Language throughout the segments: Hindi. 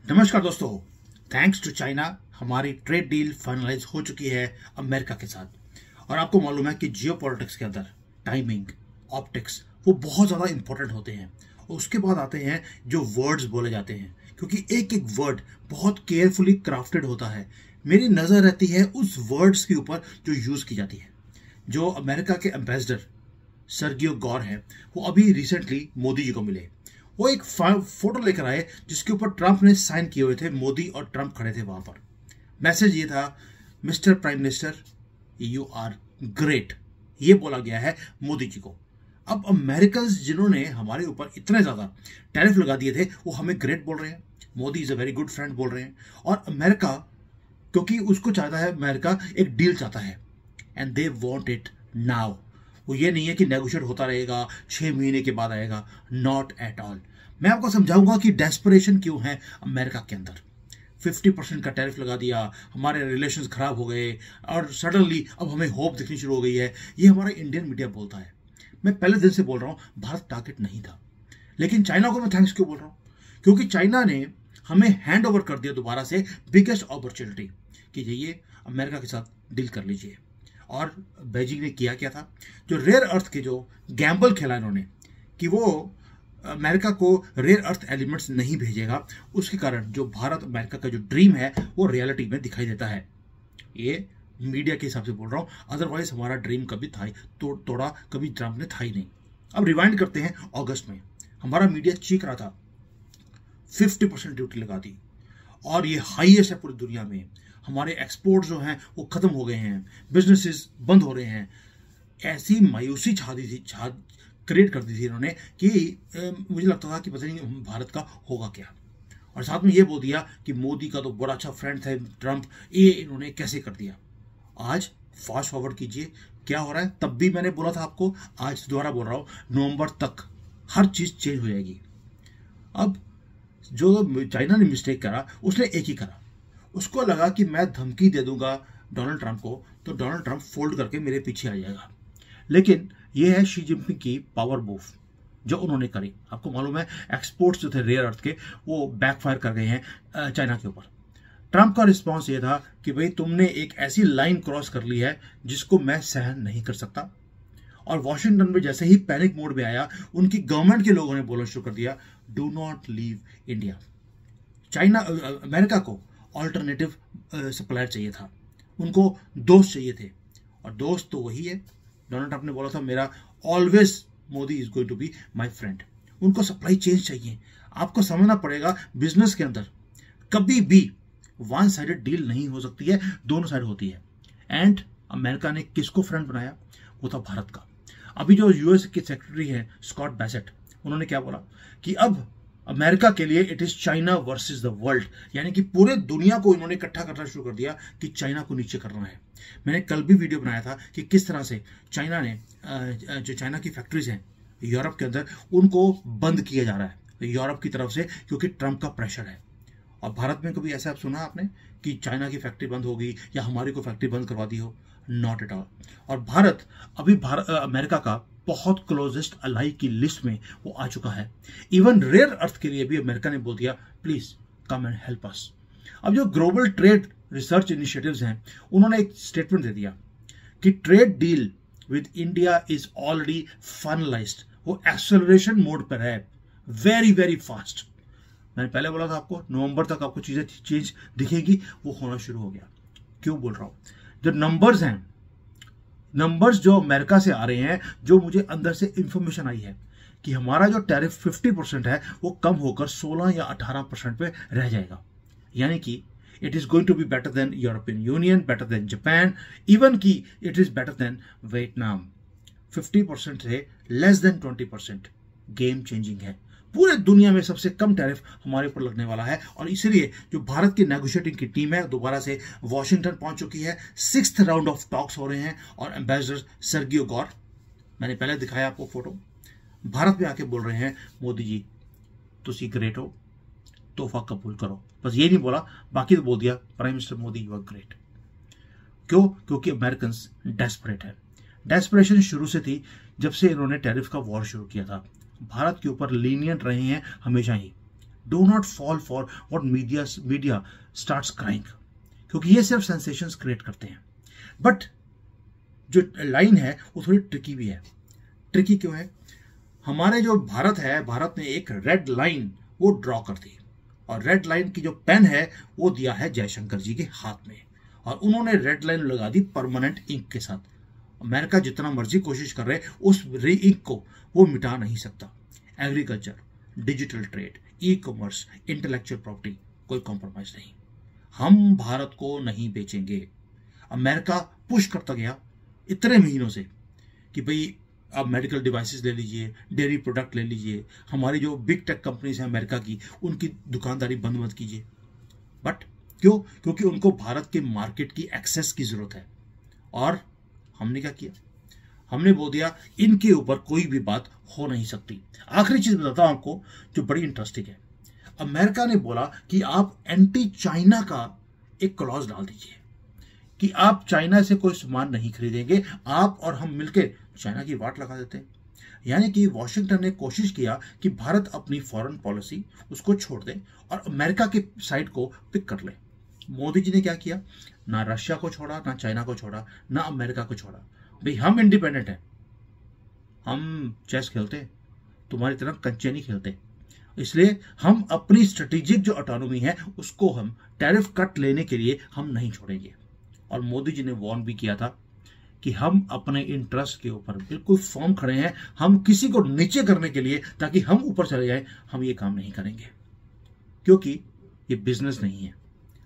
नमस्कार दोस्तों। थैंक्स टू चाइना हमारी ट्रेड डील फाइनलाइज हो चुकी है अमेरिका के साथ। और आपको मालूम है कि जियो पॉलिटिक्स के अंदर टाइमिंग, ऑप्टिक्स वो बहुत ज़्यादा इंपॉर्टेंट होते हैं। और उसके बाद आते हैं जो वर्ड्स बोले जाते हैं, क्योंकि एक एक वर्ड बहुत केयरफुली क्राफ्टेड होता है। मेरी नज़र रहती है उस वर्ड्स के ऊपर जो यूज़ की जाती है। जो अमेरिका के एम्बेसडर सर्गियो गौर हैं, वो अभी रिसेंटली मोदी जी को मिले। वो एक फोटो लेकर आए जिसके ऊपर ट्रंप ने साइन किए हुए थे। मोदी और ट्रंप खड़े थे वहां पर। मैसेज ये था, mister prime minister you are great. ये बोला गया है मोदी जी को। अब अमेरिकन जिन्होंने हमारे ऊपर इतने ज्यादा टैरिफ लगा दिए थे, वो हमें ग्रेट बोल रहे हैं। Modi is a very good friend बोल रहे हैं। और अमेरिका, क्योंकि उसको चाहता है, अमेरिका एक डील चाहता है and they want it now. वो ये नहीं है कि नेगोशिएट होता रहेगा, 6 महीने के बाद आएगा। Not at all. मैं आपको समझाऊंगा कि डेस्परेशन क्यों है अमेरिका के अंदर। 50% का टैरिफ लगा दिया, हमारे रिलेशंस खराब हो गए और सडनली अब हमें होप दिखनी शुरू हो गई है। ये हमारा इंडियन मीडिया बोलता है। मैं पहले दिन से बोल रहा हूं भारत टारगेट नहीं था, लेकिन चाइना को मैं थैंक्स क्यों बोल रहा हूं? क्योंकि चाइना ने हमें हैंड ओवर कर दिया दोबारा से बिगेस्ट अपॉर्चुनिटी कि जाइए अमेरिका के साथ डील कर लीजिए। और बेजिंग ने किया क्या था, जो रेयर अर्थ के जो गैम्बल खेला इन्होंने कि वो अमेरिका को रेयर अर्थ एलिमेंट्स नहीं भेजेगा, उसके कारण जो भारत अमेरिका का जो ड्रीम है वो रियलिटी में दिखाई देता है। ये मीडिया के हिसाब से बोल रहा हूं, अदरवाइज हमारा ड्रीम कभी था तोड़ा कभी ट्रंप ने था ही नहीं। अब रिवाइंड करते हैं, अगस्त में हमारा मीडिया चीख रहा था 50% ड्यूटी लगा दी और ये हाईएस्ट है पूरी दुनिया में। हमारे एक्सपोर्ट जो हैं वो खत्म हो गए हैं, बिजनेसेस बंद हो रहे हैं। ऐसी मायूसी क्रिएट कर दी थी इन्होंने कि मुझे लगता था कि पता नहीं भारत का होगा क्या। और साथ में ये बोल दिया कि मोदी का तो बड़ा अच्छा फ्रेंड था ट्रंप, ये इन्होंने कैसे कर दिया। आज फास्ट फॉरवर्ड कीजिए क्या हो रहा है। तब भी मैंने बोला था आपको, आज दोबारा बोल रहा हूं, नवंबर तक हर चीज चेंज हो जाएगी। अब जो चाइना ने मिस्टेक करा, उसने एक ही करा। उसको लगा कि मैं धमकी दे दूंगा डोनाल्ड ट्रंप को तो डोनाल्ड ट्रंप फोल्ड करके मेरे पीछे आ जाएगा। लेकिन यह है शी जिनपिंग की पावर मूव जो उन्होंने करी। आपको मालूम है एक्सपोर्ट्स जो थे रेयर अर्थ के वो बैकफायर कर गए हैं चाइना के ऊपर। ट्रंप का रिस्पॉन्स ये था कि भाई तुमने एक ऐसी लाइन क्रॉस कर ली है जिसको मैं सहन नहीं कर सकता। और वॉशिंगटन में जैसे ही पैनिक मोड में आया, उनकी गवर्नमेंट के लोगों ने बोलना शुरू कर दिया, do not leave India. China America को ऑल्टरनेटिव सप्लायर चाहिए था, उनको दोस्त चाहिए थे। और दोस्त तो वही है, डोनाल्ड ट्रंप ने बोला था मेरा always Modi is going to be my friend. उनको सप्लाई चेन चाहिए। आपको समझना पड़ेगा, बिजनेस के अंदर कभी भी वन साइडेड डील नहीं हो सकती है, दोनों साइड होती है। एंड अमेरिका ने किसको फ्रेंड बनाया? वो था भारत का। अभी जो यूएस के सेक्रेटरी हैं स्कॉट बैसेट, उन्होंने क्या बोला कि अब अमेरिका के लिए it is China versus the world, यानी कि पूरे दुनिया को इन्होंने इकट्ठा करना शुरू कर दिया कि चाइना को नीचे करना है। मैंने कल भी वीडियो बनाया था कि किस तरह से चाइना ने जो चाइना की फैक्ट्रीज हैं यूरोप के अंदर, उनको बंद किया जा रहा है यूरोप की तरफ से, क्योंकि ट्रंप का प्रेशर है। और भारत में कभी ऐसा आप सुना आपने कि चाइना की फैक्ट्री बंद होगी या हमारी को फैक्ट्री बंद करवा दी हो? Not at all. और भारत अभी अमेरिका का बहुत क्लोजेस्ट अलाई की लिस्ट में वो आ चुका है। इवन रेयर अर्थ के लिए भी अमेरिका ने बोल दिया please come and help us. अब जो ग्लोबल ट्रेड रिसर्च इनिशिएटिव्स हैं, उन्होंने एक स्टेटमेंट दे दिया कि trade deal with India is already finalised. वो एक्सेलरेशन मोड पर है, वेरी वेरी फास्ट। मैंने पहले बोला था आपको नवंबर तक आपको चीजें चेंज दिखेगी, वो होना शुरू हो गया। क्यों बोल रहा हूं? जो नंबर्स हैं, नंबर्स जो अमेरिका से आ रहे हैं, जो मुझे अंदर से इंफॉर्मेशन आई है कि हमारा जो टैरिफ 50% है वो कम होकर 16 या 18% पे रह जाएगा। यानी कि it is going to be better than European Union, better than Japan, even की it is better than Vietnam. 50% से लेस देन 20%। गेम चेंजिंग है। पूरे दुनिया में सबसे कम टैरिफ हमारे ऊपर लगने वाला है। और इसलिए जो भारत की नेगोशिएटिंग की टीम है दोबारा से वॉशिंगटन पहुंच चुकी है। 6th राउंड ऑफ टॉक्स हो रहे हैं। और एम्बेसडर सर्गियो गौर, मैंने पहले दिखाया आपको फोटो, भारत में आके बोल रहे हैं मोदी जी तुसी ग्रेट हो, तोहफा कबूल करो। बस ये नहीं बोला, बाकी तो बोल दिया prime minister Modi you are great. क्यों? क्योंकि अमेरिकन डेस्परेट है। डेस्परेशन शुरू से थी जब से इन्होंने टैरिफ का वॉर शुरू किया था। भारत के ऊपर लीनियंट रहे हैं हमेशा ही। Do not fall for what media starts crying, क्योंकि ये सिर्फ सेंसेशंस क्रिएट करते हैं। बट जो लाइन है वो थोड़ी ट्रिकी भी है। ट्रिकी क्यों है? हमारे जो भारत है, भारत ने एक रेड लाइन वो ड्रॉ कर दी, और रेड लाइन की जो पेन है वो दिया है जयशंकर जी के हाथ में, और उन्होंने रेड लाइन लगा दी परमानेंट इंक के साथ। अमेरिका जितना मर्जी कोशिश कर रहे उस री इंक को वो मिटा नहीं सकता। Agriculture, digital trade, e commerce, intellectual property, कोई कॉम्प्रोमाइज नहीं। हम भारत को नहीं बेचेंगे। अमेरिका पुश करता गया इतने महीनों से कि भाई आप मेडिकल डिवाइसेस ले लीजिए, डेयरी प्रोडक्ट ले लीजिए, हमारी जो बिग टेक कंपनीज हैं अमेरिका की, उनकी दुकानदारी बंद मत कीजिए। बट क्यों? क्योंकि उनको भारत के मार्केट की एक्सेस की जरूरत है। और हमने क्या किया? हमने बोल दिया इनके ऊपर कोई भी बात हो नहीं सकती। आखिरी चीज बताता हूं आपको जो बड़ी इंटरेस्टिंग है। अमेरिका ने बोला कि आप एंटी चाइना का एक क्लॉज डाल दीजिए कि आप चाइना से कोई सामान नहीं खरीदेंगे, आप और हम मिलकर चाइना की वाट लगा देते हैं। यानी कि वॉशिंगटन ने कोशिश किया कि भारत अपनी फॉरेन पॉलिसी उसको छोड़ दे और अमेरिका के साइड को पिक कर ले। मोदी जी ने क्या किया? ना रशिया को छोड़ा, ना चाइना को छोड़ा, ना अमेरिका को छोड़ा। भाई हम इंडिपेंडेंट हैं, हम चेस खेलते, तुम्हारी तरह कंचे नहीं खेलते। इसलिए हम अपनी स्ट्रेटेजिक जो ऑटोनॉमी है उसको हम टैरिफ कट लेने के लिए हम नहीं छोड़ेंगे। और मोदी जी ने वार्न भी किया था कि हम अपने इंटरेस्ट के ऊपर बिल्कुल फर्म खड़े हैं। हम किसी को नीचे करने के लिए ताकि हम ऊपर चले जाएं, हम ये काम नहीं करेंगे, क्योंकि ये बिजनेस नहीं है।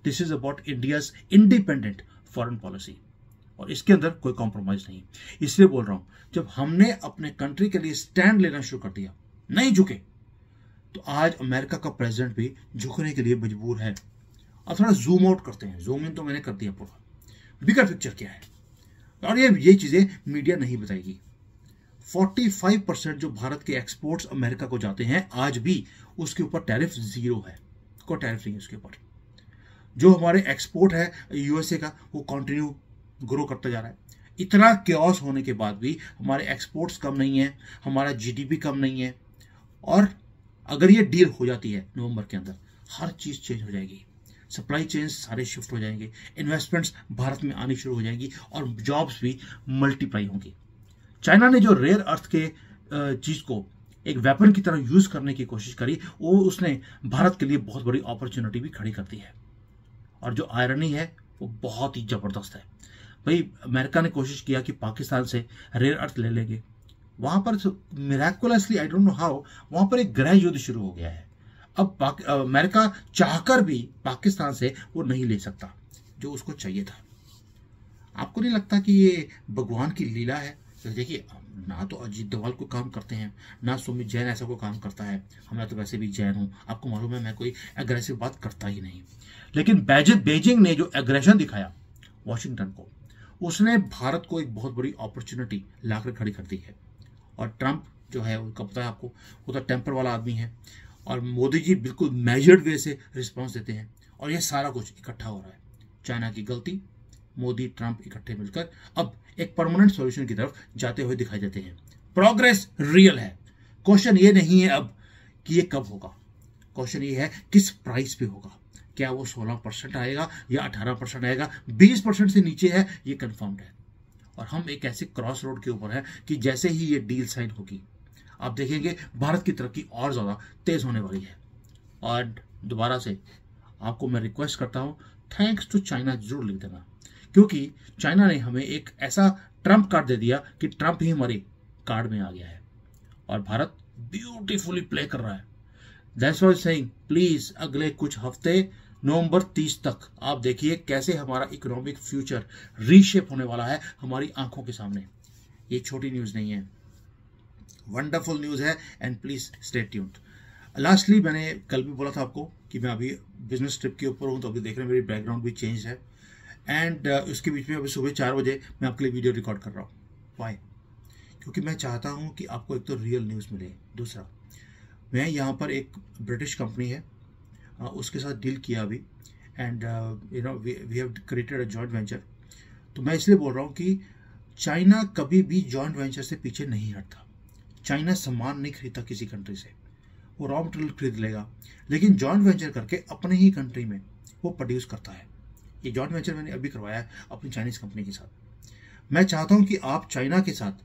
This is about India's independent foreign policy, और इसके अंदर कोई कॉम्प्रोमाइज नहीं। इसलिए बोल रहा हूं, जब हमने अपने कंट्री के लिए स्टैंड लेना शुरू कर दिया, नहीं झुके, तो आज अमेरिका का प्रेसिडेंट भी झुकने के लिए मजबूर है। अब थोड़ा जूम आउट करते हैं। जूम इन तो मैंने कर दिया पूरा। बिगर पिक्चर क्या है, और ये चीजें मीडिया नहीं बताएगी। 45% जो भारत के एक्सपोर्ट्स अमेरिका को जाते हैं, आज भी उसके ऊपर टैरिफ जीरो है, कोई टैरिफ नहीं है उसके ऊपर। जो हमारे एक्सपोर्ट है यूएसए का, वो कंटिन्यू ग्रो करता जा रहा है। इतना क्योस होने के बाद भी हमारे एक्सपोर्ट्स कम नहीं है, हमारा जीडीपी कम नहीं है। और अगर ये डील हो जाती है नवंबर के अंदर, हर चीज चेंज हो जाएगी। सप्लाई चेन सारे शिफ्ट हो जाएंगे, इन्वेस्टमेंट्स भारत में आनी शुरू हो जाएंगी, और जॉब्स भी मल्टीप्लाई होंगी। चाइना ने जो रेयर अर्थ के चीज को एक वेपन की तरह यूज करने की कोशिश करी, वो उसने भारत के लिए बहुत बड़ी अपॉर्चुनिटी भी खड़ी कर दी है। और जो आयरनी है वो बहुत ही जबरदस्त है। भाई अमेरिका ने कोशिश किया कि पाकिस्तान से रेयर अर्थ ले लेंगे, वहां पर miraculously, I don't know how, वहां पर एक गृह युद्ध शुरू हो गया है। अब अमेरिका चाहकर भी पाकिस्तान से वो नहीं ले सकता जो उसको चाहिए था। आपको नहीं लगता कि ये भगवान की लीला है? तो देखिए, ना तो अजीत डोभाल को काम करते हैं, ना सुमित जैन ऐसा को काम करता है। मैं तो वैसे भी जैन हूं, आपको मालूम है, मैं कोई एग्रेसिव बात करता ही नहीं। लेकिन बेजिंग ने जो एग्रेशन दिखाया वॉशिंगटन को, उसने भारत को एक बहुत बड़ी अपॉर्चुनिटी लाकर खड़ी कर दी है। और ट्रंप जो है, उनका पता है आपको, वो तो टेम्पर वाला आदमी है, और मोदी जी बिल्कुल मेजर्ड वे से रिस्पांस देते हैं, और ये सारा कुछ इकट्ठा हो रहा है। चाइना की गलती, मोदी ट्रंप इकट्ठे मिलकर अब एक परमानेंट सॉल्यूशन की तरफ जाते हुए दिखाई देते हैं। प्रोग्रेस रियल है। क्वेश्चन ये नहीं है अब कि ये कब होगा, क्वेश्चन ये है किस प्राइस पे होगा। क्या वो 16% आएगा या 18% आएगा? 20% से नीचे है, ये कंफर्म्ड है। और हम एक ऐसे क्रॉस रोड के ऊपर है कि जैसे ही ये डील साइन होगी, आप देखेंगे भारत की तरक्की और ज्यादा तेज होने वाली है। और दोबारा से आपको मैं रिक्वेस्ट करता हूं, थैंक्स टू चाइना जरूर लिख देना, क्योंकि चाइना ने हमें एक ऐसा ट्रम्प कार्ड दे दिया कि ट्रम्प ही हमारे कार्ड में आ गया है, और भारत ब्यूटीफुली प्ले कर रहा है। दैट्स व्हाई सेइंग, प्लीज अगले कुछ हफ्ते नवंबर 30 तक आप देखिए कैसे हमारा इकोनॉमिक फ्यूचर रीशेप होने वाला है हमारी आंखों के सामने। ये छोटी न्यूज नहीं है, वंडरफुल न्यूज है, and please stay tuned. Lastly, मैंने कल भी बोला था आपको कि मैं अभी बिजनेस ट्रिप के ऊपर हूं, तो अभी देख रहे हैं मेरी बैकग्राउंड भी चेंज है, एंड उसके बीच में अभी सुबह 4 बजे मैं आपके लिए वीडियो रिकॉर्ड कर रहा हूँ। वाई? क्योंकि मैं चाहता हूँ कि आपको एक तो रियल न्यूज़ मिले, दूसरा मैं यहाँ पर एक ब्रिटिश कंपनी है उसके साथ डील किया अभी, and you know we have created a joint venture. तो मैं इसलिए बोल रहा हूँ कि चाइना कभी भी जॉइंट वेंचर से पीछे नहीं हटता। चाइना सामान नहीं खरीदता किसी कंट्री से, वो रॉ मटेरियल खरीद लेगा, लेकिन जॉइंट वेंचर करके अपने ही कंट्री में वो प्रोड्यूस करता है। ये जॉइंट वेंचर मैंने अभी करवाया है अपनी चाइनीज कंपनी के साथ। मैं चाहता हूं कि आप चाइना के साथ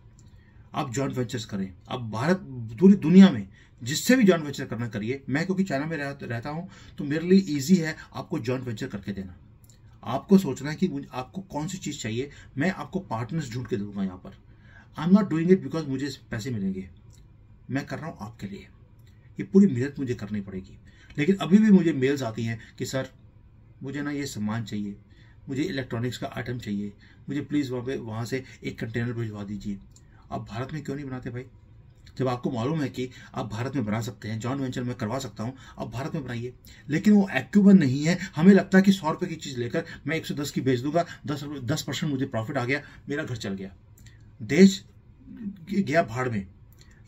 आप जॉइंट वेंचर्स करें। आप भारत, पूरी दुनिया में जिससे भी जॉइंट वेंचर करना करिए। मैं क्योंकि चाइना में रहता हूं तो मेरे लिए ईजी है आपको जॉइंट वेंचर करके देना। आपको सोचना है कि आपको कौन सी चीज चाहिए, मैं आपको पार्टनर्स ढूंढ के दूंगा। यहाँ पर I am not doing it because मुझे पैसे मिलेंगे, मैं कर रहा हूं आपके लिए। ये पूरी मेहनत मुझे करनी पड़ेगी। लेकिन अभी भी मुझे मेल्स आती हैं कि सर मुझे ना ये सामान चाहिए, मुझे इलेक्ट्रॉनिक्स का आइटम चाहिए, मुझे प्लीज़ वहाँ से एक कंटेनर भिजवा दीजिए। आप भारत में क्यों नहीं बनाते भाई? जब आपको मालूम है कि आप भारत में बना सकते हैं, जॉइंट वेंचर में करवा सकता हूं, आप भारत में बनाइए। लेकिन वो एक्यूबन नहीं है। हमें लगता है कि 100 रुपए की चीज लेकर मैं 110 की बेच दूंगा, 10% मुझे प्रॉफिट आ गया, मेरा घर चल गया, देश गया भाड़ में।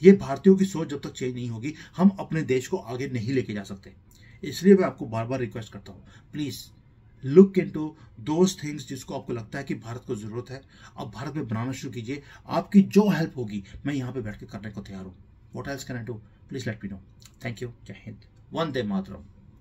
ये भारतीयों की सोच जब तक चेंज नहीं होगी, हम अपने देश को आगे नहीं लेके जा सकते। इसलिए मैं आपको बार बार रिक्वेस्ट करता हूं, please look into those things जिसको आपको लगता है कि भारत को जरूरत है। आप भारत में बनाना शुरू कीजिए। आपकी जो हेल्प होगी मैं यहाँ पे बैठ के करने को तैयार हूँ। What else can I do? Please let me know. Thank you. जय हिंद। वंदे मातरम।